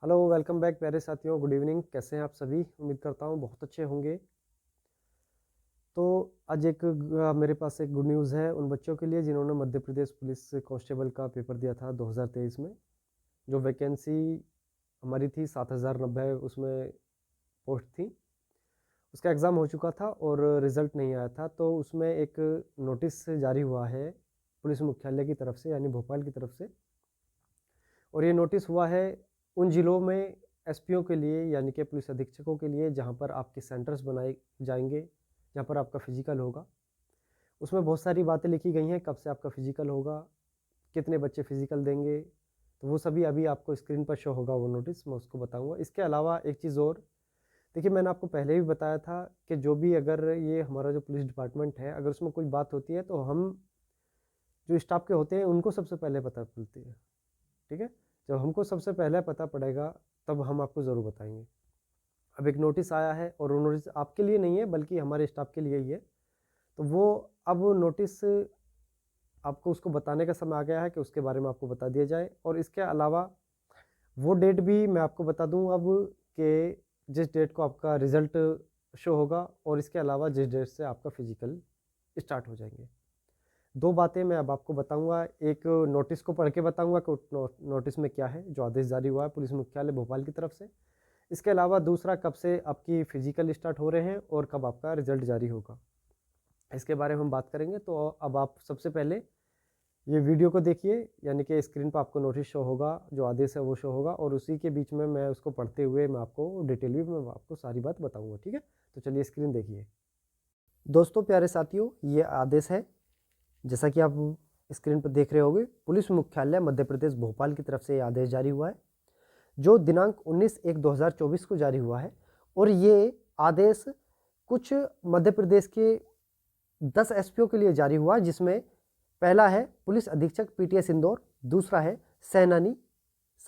Hello, welcome back प्यारे साथियों। Good evening. कैसे हैं आप सभी? उम्मीद करता हूँ बहुत अच्छे होंगे। तो आज मेरे पास एक गुड न्यूज़ है उन बच्चों के लिए जिन्होंने मध्य प्रदेश पुलिस कांस्टेबल का पेपर दिया था 2023 में। जो वैकेंसी हमारी थी 7090 उसमें पोस्ट थी। उसका एग्ज़ाम हो चुका था और रिज़ल्ट नहीं आया था, तो उसमें एक नोटिस जारी हुआ है पुलिस मुख्यालय की तरफ से, यानी भोपाल की तरफ से। और ये नोटिस हुआ है उन ज़िलों में एसपीओ के लिए, यानी कि पुलिस अधीक्षकों के लिए, जहाँ पर आपके सेंटर्स बनाए जाएंगे, जहाँ पर आपका फिजिकल होगा। उसमें बहुत सारी बातें लिखी गई हैं, कब से आपका फिजिकल होगा, कितने बच्चे फिजिकल देंगे, तो वो सभी अभी आपको स्क्रीन पर शो होगा वो नोटिस, मैं उसको बताऊंगा। इसके अलावा एक चीज़ और, देखिए मैंने आपको पहले भी बताया था कि जो भी अगर ये हमारा जो पुलिस डिपार्टमेंट है, अगर उसमें कोई बात होती है तो हम जो स्टाफ के होते हैं उनको सबसे पहले पता चलती है। ठीक है, जब हमको सबसे पहले पता पड़ेगा तब हम आपको ज़रूर बताएंगे। अब एक नोटिस आया है और वो नोटिस आपके लिए नहीं है बल्कि हमारे स्टाफ के लिए ही है। तो वो अब नोटिस आपको उसको बताने का समय आ गया है कि उसके बारे में आपको बता दिया जाए। और इसके अलावा वो डेट भी मैं आपको बता दूं अब, कि जिस डेट को आपका रिज़ल्ट शो होगा और इसके अलावा जिस डेट से आपका फिजिकल स्टार्ट हो जाएंगे। दो बातें मैं अब आपको बताऊंगा। एक नोटिस को पढ़ के बताऊंगा कि नोटिस में क्या है, जो आदेश जारी हुआ है पुलिस मुख्यालय भोपाल की तरफ से। इसके अलावा दूसरा, कब से आपकी फिजिकल स्टार्ट हो रहे हैं और कब आपका रिजल्ट जारी होगा, इसके बारे में हम बात करेंगे। तो अब आप सबसे पहले ये वीडियो को देखिए, यानी कि स्क्रीन पर आपको नोटिस शो होगा, जो आदेश है वो शो होगा, और उसी के बीच में मैं उसको पढ़ते हुए मैं आपको डिटेल में आपको सारी बात बताऊंगा। ठीक है, तो चलिए स्क्रीन देखिए। दोस्तों प्यारे साथियों, ये आदेश है, जैसा कि आप स्क्रीन पर देख रहे होंगे, पुलिस मुख्यालय मध्य प्रदेश भोपाल की तरफ से ये आदेश जारी हुआ है, जो दिनांक 19/1/2024 को जारी हुआ है। और ये आदेश कुछ मध्य प्रदेश के 10 एसपीओ के लिए जारी हुआ, जिसमें पहला है पुलिस अधीक्षक पीटीएस इंदौर, दूसरा है सेनानी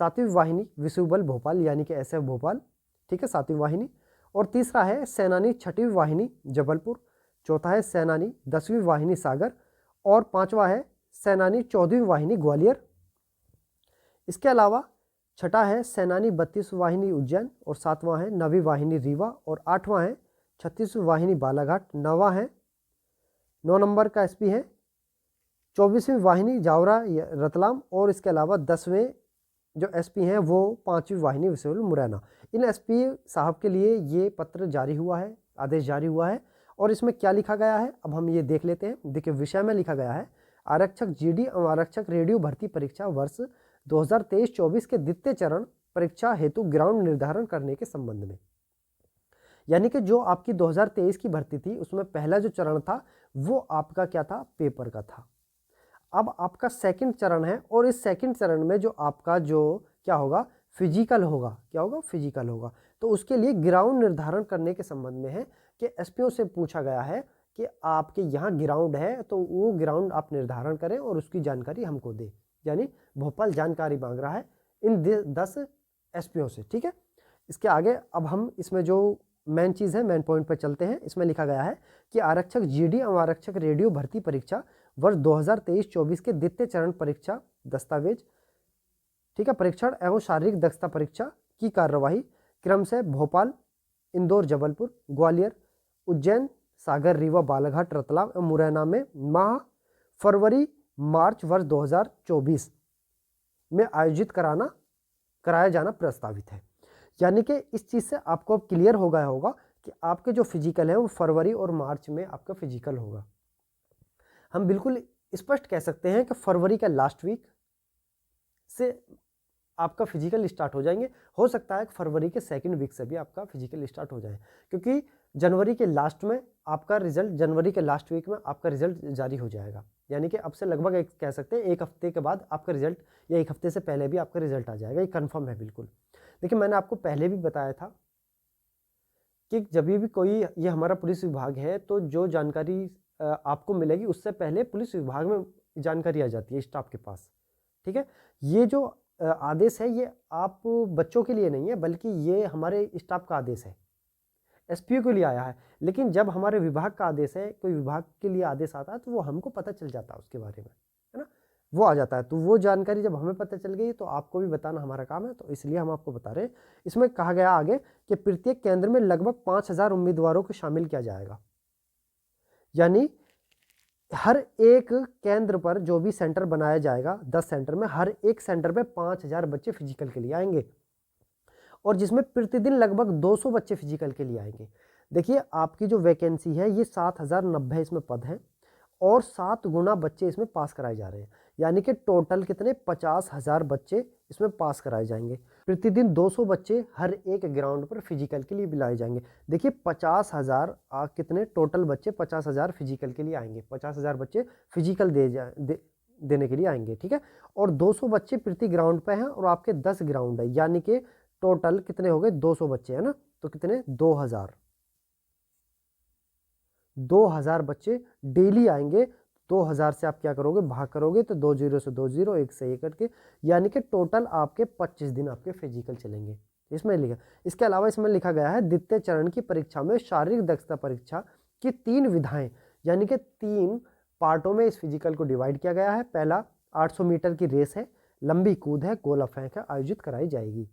7वीं वाहिनी विशु बल भोपाल, यानी कि एसएफ भोपाल, ठीक है, 7वीं वाहिनी, और तीसरा है सेनानी 6वीं वाहिनी जबलपुर, चौथा है सेनानी 10वीं वाहिनी सागर, और पांचवा है सेनानी 14वीं वाहिनी ग्वालियर। इसके अलावा छठा है सेनानी 32वीं वाहिनी उज्जैन, और सातवां है 9वीं वाहिनी रीवा, और आठवां है 36वीं वाहिनी बालाघाट, 9वां है 9 नंबर का एसपी है 24वीं वाहिनी जावरा रतलाम, और इसके अलावा 10वें जो एसपी हैं वो 5वीं वाहिनी विशुबल मुरैना। इन एसपी साहब के लिए ये पत्र जारी हुआ है, आदेश जारी हुआ है। और इसमें क्या लिखा गया है अब हम ये देख लेते हैं। देखिए, विषय में लिखा गया है आरक्षक जीडी एवं आरक्षक रेडियो भर्ती परीक्षा वर्ष 2023-24 के द्वितीय चरण परीक्षा हेतु ग्राउंड निर्धारण करने के संबंध में। यानी कि जो आपकी 2023 की भर्ती थी उसमें पहला जो चरण था वो आपका क्या था, पेपर का था। अब आपका सेकंड चरण है, और इस सेकंड चरण में जो आपका जो क्या होगा, फिजिकल होगा। क्या होगा? फिजिकल होगा। तो उसके लिए ग्राउंड निर्धारण करने के संबंध में है कि एसपीओ से पूछा गया है कि आपके यहाँ ग्राउंड है तो वो ग्राउंड आप निर्धारण करें और उसकी जानकारी हमको दें। यानी भोपाल जानकारी मांग रहा है इन 10 एसपीओ से। ठीक है, इसके आगे अब हम इसमें जो मेन चीज़ है, मेन पॉइंट पर चलते हैं। इसमें लिखा गया है कि आरक्षक जीडी एवं आरक्षक रेडियो भर्ती परीक्षा वर्ष 2023-24 के द्वितीय चरण परीक्षा दस्तावेज, ठीक है, परीक्षण एवं शारीरिक दक्षता परीक्षा की कार्यवाही क्रम से भोपाल, इंदौर, जबलपुर, ग्वालियर, उज्जैन, सागर, रीवा, बालाघाट, रतलाम एवं मुरैना में माह फरवरी मार्च वर्ष 2024 में आयोजित कराया जाना प्रस्तावित है। यानी कि इस चीज़ से आपको अब क्लियर हो गया होगा कि आपके जो फिजिकल है वो फरवरी और मार्च में आपका फिजिकल होगा। हम बिल्कुल स्पष्ट कह सकते हैं कि फरवरी का लास्ट वीक से आपका फिजिकल स्टार्ट हो जाएंगे। हो सकता है कि फरवरी के सेकंड वीक से भी आपका फिजिकल स्टार्ट हो जाए, क्योंकि जनवरी के लास्ट में आपका रिजल्ट, जनवरी के लास्ट वीक में आपका रिजल्ट जारी हो जाएगा। यानी कि अब से लगभग एक कह सकते हैं 1 हफ्ते के बाद आपका रिजल्ट, या 1 हफ्ते से पहले भी आपका रिजल्ट आ जाएगा। ये कन्फर्म है बिल्कुल। देखिए, मैंने आपको पहले भी बताया था कि जब भी कोई, ये हमारा पुलिस विभाग है, तो जो जानकारी आपको मिलेगी उससे पहले पुलिस विभाग में जानकारी आ जाती है स्टाफ के पास। ठीक है, ये जो आदेश है ये आप बच्चों के लिए नहीं है, बल्कि ये हमारे स्टाफ का आदेश है, एसपीओ के लिए आया है। लेकिन जब हमारे विभाग का आदेश है, कोई विभाग के लिए आदेश आता है, तो वो हमको पता चल जाता है उसके बारे में, है ना। वो आ जाता है। तो वो जानकारी जब हमें पता चल गई तो आपको भी बताना हमारा काम है, तो इसलिए हम आपको बता रहे हैं। इसमें कहा गया आगे कि प्रत्येक केंद्र में लगभग 5,000 उम्मीदवारों को शामिल किया जाएगा। यानी हर एक केंद्र पर जो भी सेंटर बनाया जाएगा, 10 सेंटर में, हर एक सेंटर पे 5,000 बच्चे फिजिकल के लिए आएंगे, और जिसमें प्रतिदिन लगभग 200 बच्चे फिजिकल के लिए आएंगे। देखिए आपकी जो वैकेंसी है ये 7,090 इसमें पद हैं, और 7 गुना बच्चे इसमें पास कराए जा रहे हैं। यानी कि टोटल कितने 50,000 बच्चे इसमें पास कराए जाएंगे। प्रतिदिन 200 बच्चे हर एक ग्राउंड पर फिजिकल के लिए बुलाए जाएंगे। देखिए 50,000 कितने टोटल बच्चे 50,000 फिजिकल के लिए आएंगे, 50,000 बच्चे फिजिकल देने के लिए आएंगे, ठीक है। और 200 बच्चे प्रति ग्राउंड पे हैं, और आपके 10 ग्राउंड है, यानी कि टोटल कितने हो गए 200 बच्चे, है ना। तो कितने 2,000 बच्चे डेली आएंगे। 2,000 से आप क्या करोगे, भाग करोगे तो 2 जीरो से 2 जीरो, 1 से 1 करके, यानी कि टोटल आपके 25 दिन आपके फिजिकल चलेंगे। इसमें लिखा, इसके अलावा इसमें लिखा गया है द्वितीय चरण की परीक्षा में शारीरिक दक्षता परीक्षा की 3 विधाएं, यानी कि 3 पार्टों में इस फिजिकल को डिवाइड किया गया है। पहला 800 मीटर की रेस है, लंबी कूद है, गोला फेंक है, आयोजित कराई जाएगी,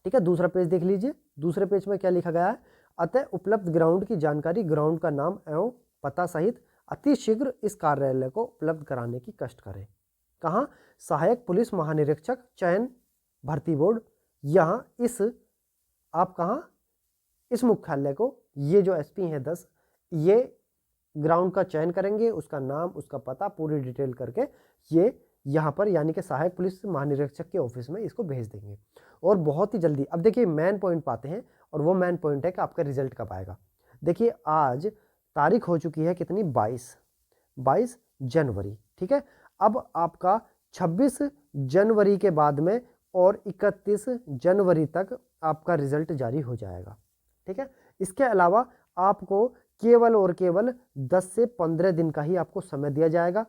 ठीक है। दूसरा पेज देख लीजिए। दूसरे पेज में क्या लिखा गया है, अतः उपलब्ध ग्राउंड की जानकारी, ग्राउंड का नाम एवं पता सहित अति शीघ्र इस कार्यालय को उपलब्ध कराने की कष्ट करें। कहाँ, सहायक पुलिस महानिरीक्षक चयन भर्ती बोर्ड, यहाँ इस आप कहाँ इस मुख्यालय को, ये जो एसपी हैं 10, ये ग्राउंड का चयन करेंगे, उसका नाम, उसका पता, पूरी डिटेल करके ये यहाँ पर यानी कि सहायक पुलिस महानिरीक्षक के ऑफिस में इसको भेज देंगे, और बहुत ही जल्दी। अब देखिए मेन पॉइंट पाते हैं, और वो मेन पॉइंट है कि आपका रिजल्ट कब आएगा। देखिए आज तारीख हो चुकी है कितनी, 22 जनवरी, ठीक है। अब आपका 26 जनवरी के बाद में और 31 जनवरी तक आपका रिजल्ट जारी हो जाएगा, ठीक है। इसके अलावा आपको केवल और केवल 10 से 15 दिन का ही आपको समय दिया जाएगा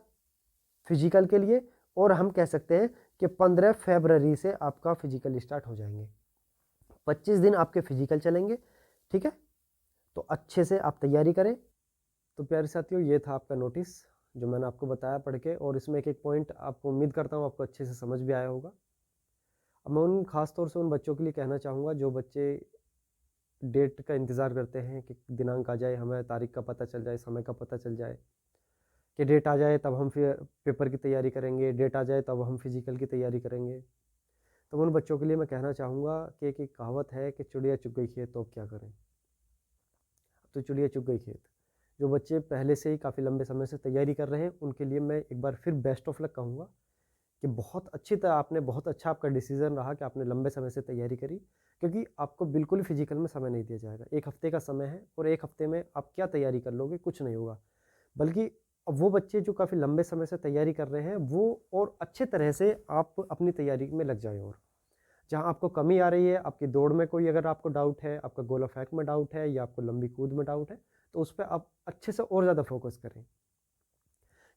फिजिकल के लिए, और हम कह सकते हैं कि 15 फरवरी से आपका फिजिकल स्टार्ट हो जाएंगे। 25 दिन आपके फिजिकल चलेंगे, ठीक है। तो अच्छे से आप तैयारी करें। तो प्यारे साथियों, ये था आपका नोटिस जो मैंने आपको बताया पढ़ के, और इसमें एक एक पॉइंट आपको उम्मीद करता हूँ आपको अच्छे से समझ भी आया होगा। अब मैं उन खास तौर से उन बच्चों के लिए कहना चाहूँगा जो बच्चे डेट का इंतज़ार करते हैं कि दिनांक आ जाए, हमें तारीख का पता चल जाए, समय का पता चल जाए, कि डेट आ जाए तब हम फिर पेपर की तैयारी करेंगे, डेट आ जाए तब हम फिजिकल की तैयारी करेंगे। तो उन बच्चों के लिए मैं कहना चाहूँगा कि एक कहावत है कि चिड़िया चुग गई खेत तो अब क्या करें। अब तो चिड़िया चुग गई खेत। जो बच्चे पहले से ही काफ़ी लंबे समय से तैयारी कर रहे हैं उनके लिए मैं एक बार फिर बेस्ट ऑफ लक कहूँगा कि बहुत अच्छी तरह आपने, बहुत अच्छा आपका डिसीजन रहा कि आपने लंबे समय से तैयारी करी, क्योंकि आपको बिल्कुल फिजिकल में समय नहीं दिया जाएगा। 1 हफ्ते का समय है, और 1 हफ्ते में आप क्या तैयारी कर लोगे, कुछ नहीं होगा। बल्कि अब वो बच्चे जो काफ़ी लंबे समय से तैयारी कर रहे हैं वो और अच्छे तरह से आप अपनी तैयारी में लग जाएं, और जहाँ आपको कमी आ रही है, आपकी दौड़ में कोई अगर आपको डाउट है, आपका गोला फेंक में डाउट है, या आपको लंबी कूद में डाउट है, तो उस पर आप अच्छे से और ज़्यादा फोकस करें,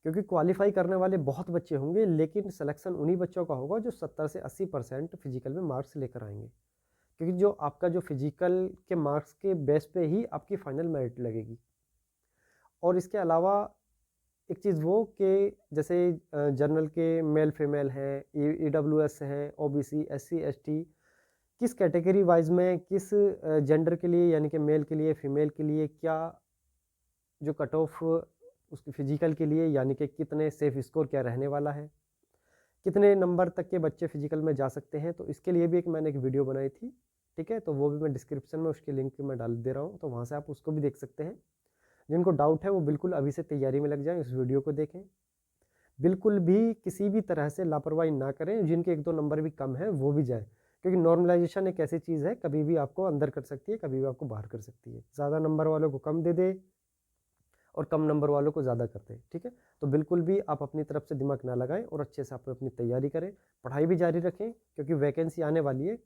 क्योंकि क्वालिफाई करने वाले बहुत बच्चे होंगे, लेकिन सिलेक्शन उन्हीं बच्चों का होगा जो 70 से 80% फिजिकल में मार्क्स लेकर आएंगे, क्योंकि जो आपका जो फिजिकल के मार्क्स के बेस पे ही आपकी फाइनल मेरिट लगेगी। और इसके अलावा एक चीज़ वो कि जैसे जनरल के मेल फीमेल हैं, EWS हैं, OBC, SC ST, किस कैटेगरी वाइज में किस जेंडर के लिए, यानी कि मेल के लिए, फीमेल के लिए क्या जो कट ऑफ उसकी फिजिकल के लिए, यानी कि कितने सेफ स्कोर क्या रहने वाला है, कितने नंबर तक के बच्चे फिजिकल में जा सकते हैं, तो इसके लिए भी मैंने एक वीडियो बनाई थी, ठीक है। तो वो भी मैं डिस्क्रिप्शन में उसकी लिंक मैं डाल दे रहा हूँ, तो वहाँ से आप उसको भी देख सकते हैं। जिनको डाउट है वो बिल्कुल अभी से तैयारी में लग जाएं, इस वीडियो को देखें, बिल्कुल भी किसी भी तरह से लापरवाही ना करें। जिनके 1-2 नंबर भी कम है वो भी जाए, क्योंकि नॉर्मलाइजेशन एक ऐसी चीज़ है, कभी भी आपको अंदर कर सकती है, कभी भी आपको बाहर कर सकती है। ज़्यादा नंबर वालों को कम दे दे और कम नंबर वालों को ज़्यादा कर दे, ठीक है। तो बिल्कुल भी आप अपनी तरफ से दिमाग ना लगाएं, और अच्छे से आप अपनी तैयारी करें, पढ़ाई भी जारी रखें, क्योंकि वैकेंसी आने वाली है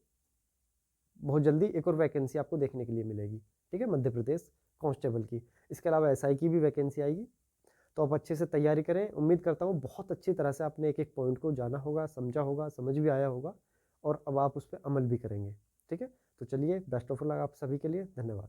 बहुत जल्दी। एक और वैकेंसी आपको देखने के लिए मिलेगी, ठीक है, मध्य प्रदेश कांस्टेबल की। इसके अलावा SI की भी वैकेंसी आएगी। तो आप अच्छे से तैयारी करें। उम्मीद करता हूँ बहुत अच्छी तरह से आपने एक एक पॉइंट को जाना होगा, समझा होगा, समझ भी आया होगा, और अब आप उस पर अमल भी करेंगे, ठीक है। तो चलिए, बेस्ट ऑफ लक आप सभी के लिए। धन्यवाद।